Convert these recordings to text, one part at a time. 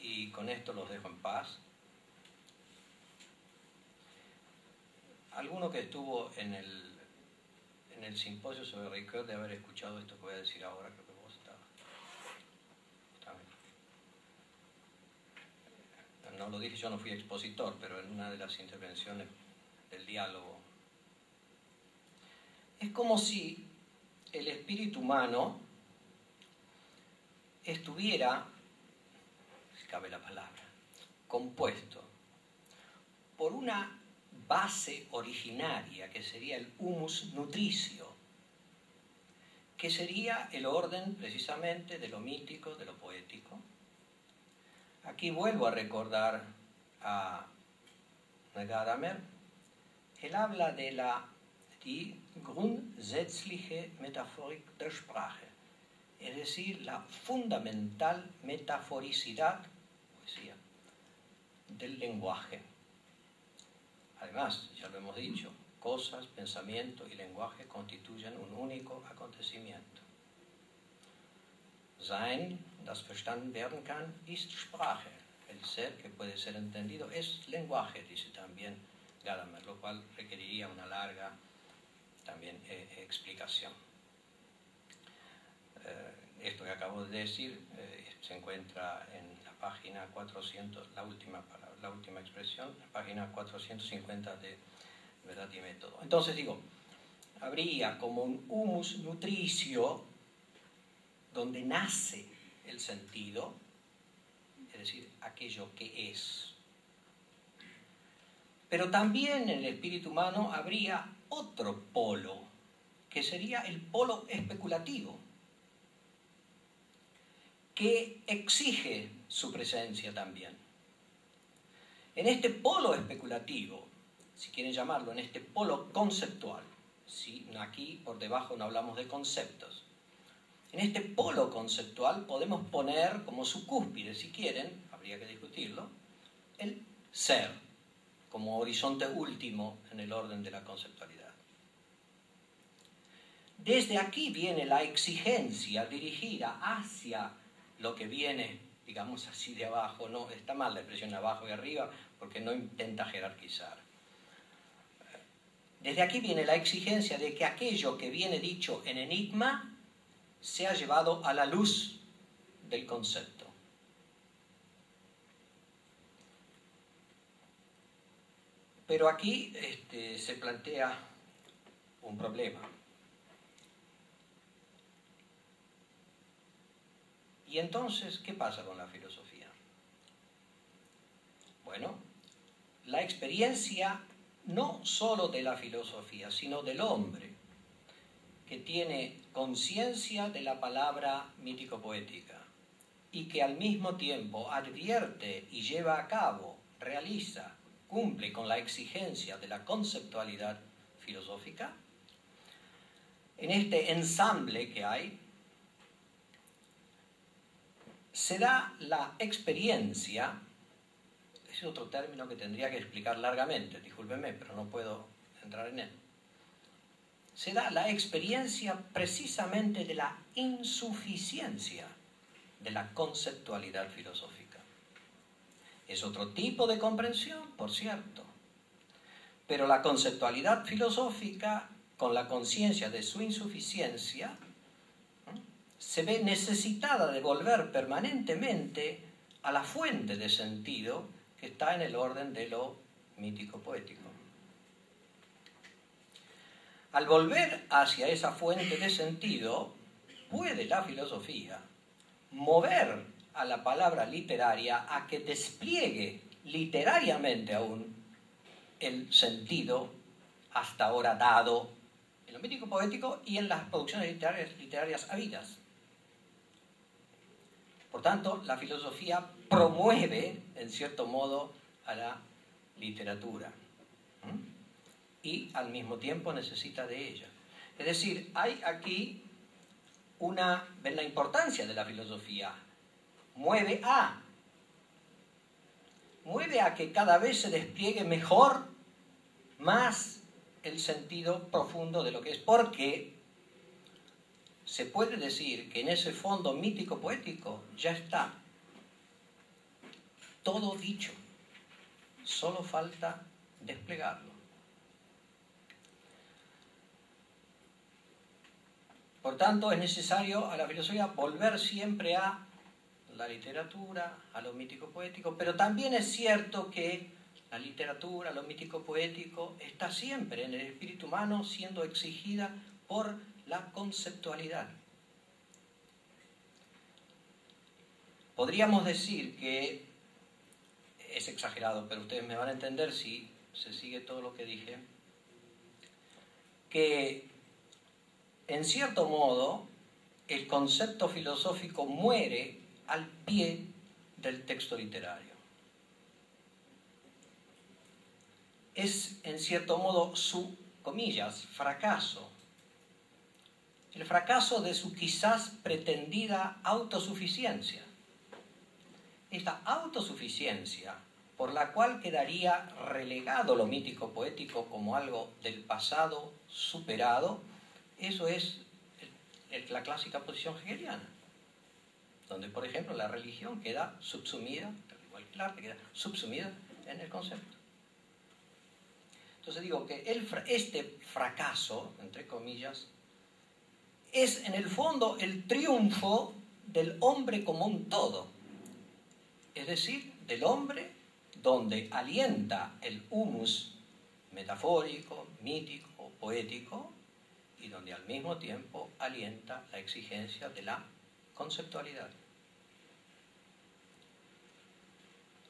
y con esto los dejo en paz. Alguno que estuvo en el simposio sobre Ricoeur de haber escuchado esto que voy a decir ahora, creo que vos estabas. No lo dije, yo no fui expositor, pero en una de las intervenciones del diálogo. Es como si el espíritu humano estuviera, si cabe la palabra, compuesto por una base originaria que sería el humus nutricio, que sería el orden precisamente de lo mítico, de lo poético. Aquí vuelvo a recordar a Gadamer. Él habla de die grundsätzliche Metaphorik der Sprache, es decir, la fundamental metaforicidad, poesía, del lenguaje. Además, ya lo hemos dicho, cosas, pensamiento y lenguaje constituyen un único acontecimiento. Sein, das verstanden werden kann, ist Sprache. El ser que puede ser entendido es lenguaje, dice también Gadamer, lo cual requeriría una larga también explicación. Esto que acabo de decir se encuentra en la página 400, la última expresión, la página 450 de Verdad y Método. Entonces digo, habría como un humus nutricio donde nace el sentido, es decir, aquello que es. Pero también en el espíritu humano habría otro polo, que sería el polo especulativo, que exige su presencia también. En este polo especulativo, si quieren llamarlo, en este polo conceptual, ¿sí? Aquí por debajo no hablamos de conceptos. En este polo conceptual podemos poner como su cúspide, si quieren, habría que discutirlo, el ser, como horizonte último en el orden de la conceptualidad. Desde aquí viene la exigencia dirigida hacia lo que viene, digamos así, de abajo. No, está mal la expresión de abajo y arriba porque no intenta jerarquizar. Desde aquí viene la exigencia de que aquello que viene dicho en enigma sea llevado a la luz del concepto. Pero aquí se plantea un problema. Y entonces, ¿qué pasa con la filosofía? Bueno, la experiencia no solo de la filosofía, sino del hombre, que tiene conciencia de la palabra mítico-poética y que al mismo tiempo advierte y lleva a cabo, realiza, cumple con la exigencia de la conceptualidad filosófica. En este ensamble que hay, se da la experiencia, es otro término que tendría que explicar largamente, discúlpenme, pero no puedo entrar en él. Se da la experiencia precisamente de la insuficiencia de la conceptualidad filosófica. Es otro tipo de comprensión, por cierto, pero la conceptualidad filosófica, con la conciencia de su insuficiencia, se ve necesitada de volver permanentemente a la fuente de sentido que está en el orden de lo mítico-poético. Al volver hacia esa fuente de sentido, puede la filosofía mover a la palabra literaria a que despliegue literariamente aún el sentido hasta ahora dado en lo mítico-poético y en las producciones literarias habidas. Por tanto, la filosofía promueve, en cierto modo, a la literatura. Y al mismo tiempo necesita de ella. Es decir, hay aquí ven la importancia de la filosofía. Mueve a que cada vez se despliegue mejor, más el sentido profundo de lo que es. Porque se puede decir que en ese fondo mítico-poético ya está todo dicho. Solo falta desplegarlo. Por tanto, es necesario a la filosofía volver siempre a la literatura, a lo mítico-poético, pero también es cierto que la literatura, lo mítico-poético, está siempre en el espíritu humano siendo exigida por la conceptualidad. Podríamos decir que, es exagerado, pero ustedes me van a entender si se sigue todo lo que dije, que en cierto modo el concepto filosófico muere al pie del texto literario. Es en cierto modo su, comillas, fracaso. El fracaso de su quizás pretendida autosuficiencia. Esta autosuficiencia por la cual quedaría relegado lo mítico-poético como algo del pasado superado, eso es la clásica posición hegeliana, donde, por ejemplo, la religión queda subsumida, igual que el arte, queda subsumida en el concepto. Entonces digo que este fracaso, entre comillas, es en el fondo el triunfo del hombre como un todo, es decir, del hombre donde alienta el humus metafórico, mítico, poético, y donde al mismo tiempo alienta la exigencia de la conceptualidad.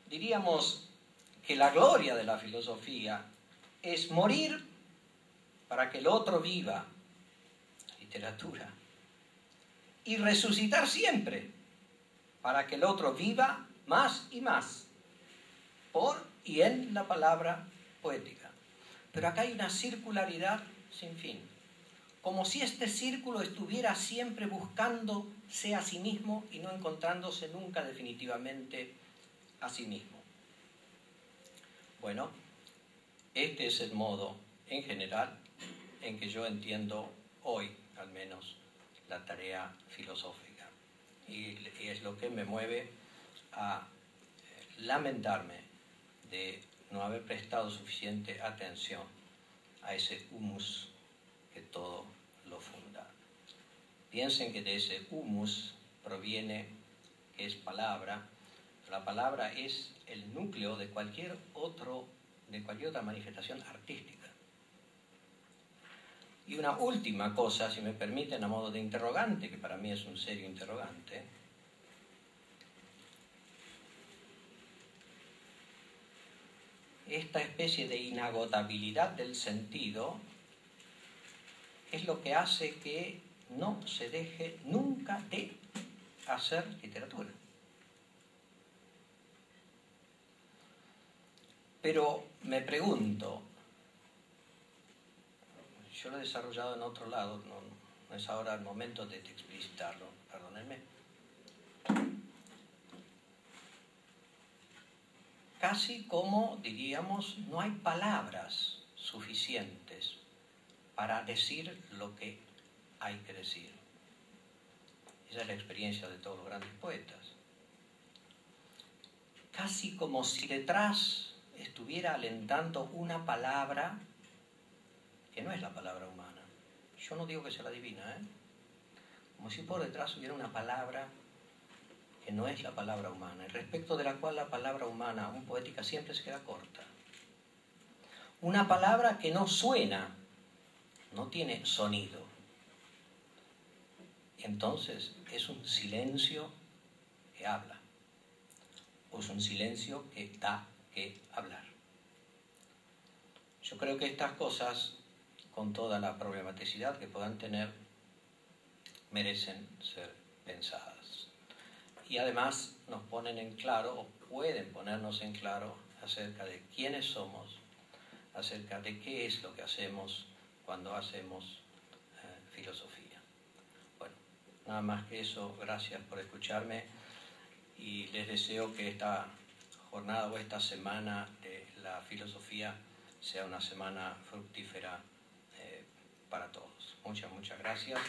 Diríamos que la gloria de la filosofía es morir para que el otro viva, literatura, y resucitar siempre para que el otro viva más y más, por y en la palabra poética. Pero acá hay una circularidad sin fin, como si este círculo estuviera siempre buscándose a sí mismo y no encontrándose nunca definitivamente a sí mismo. Bueno, este es el modo, en general, en que yo entiendo hoy, al menos, la tarea filosófica. Y es lo que me mueve a lamentarme de no haber prestado suficiente atención a ese humus que todo lo funda. Piensen que de ese humus proviene, que es palabra. La palabra es el núcleo de cualquier otra manifestación artística. Y una última cosa, si me permiten, a modo de interrogante, que para mí es un serio interrogante. Esta especie de inagotabilidad del sentido es lo que hace que no se deje nunca de hacer literatura. Pero me pregunto, yo lo he desarrollado en otro lado, no es ahora el momento de explicitarlo, perdónenme. Casi como, diríamos, no hay palabras suficientes para decir lo que hay que decir. Esa es la experiencia de todos los grandes poetas. Casi como si detrás estuviera alentando una palabra que no es la palabra humana. Yo no digo que sea la divina, como si por detrás hubiera una palabra que no es la palabra humana, y respecto de la cual la palabra humana, aún poética, siempre se queda corta. Una palabra que no suena, no tiene sonido. Entonces es un silencio que habla, o es un silencio que da que hablar. Yo creo que estas cosas, con toda la problematicidad que puedan tener, merecen ser pensadas. Y además nos ponen en claro, o pueden ponernos en claro, acerca de quiénes somos, acerca de qué es lo que hacemos cuando hacemos filosofía. Bueno, nada más que eso, gracias por escucharme y les deseo que esta jornada o esta semana de la filosofía sea una semana fructífera para todos. Muchas gracias.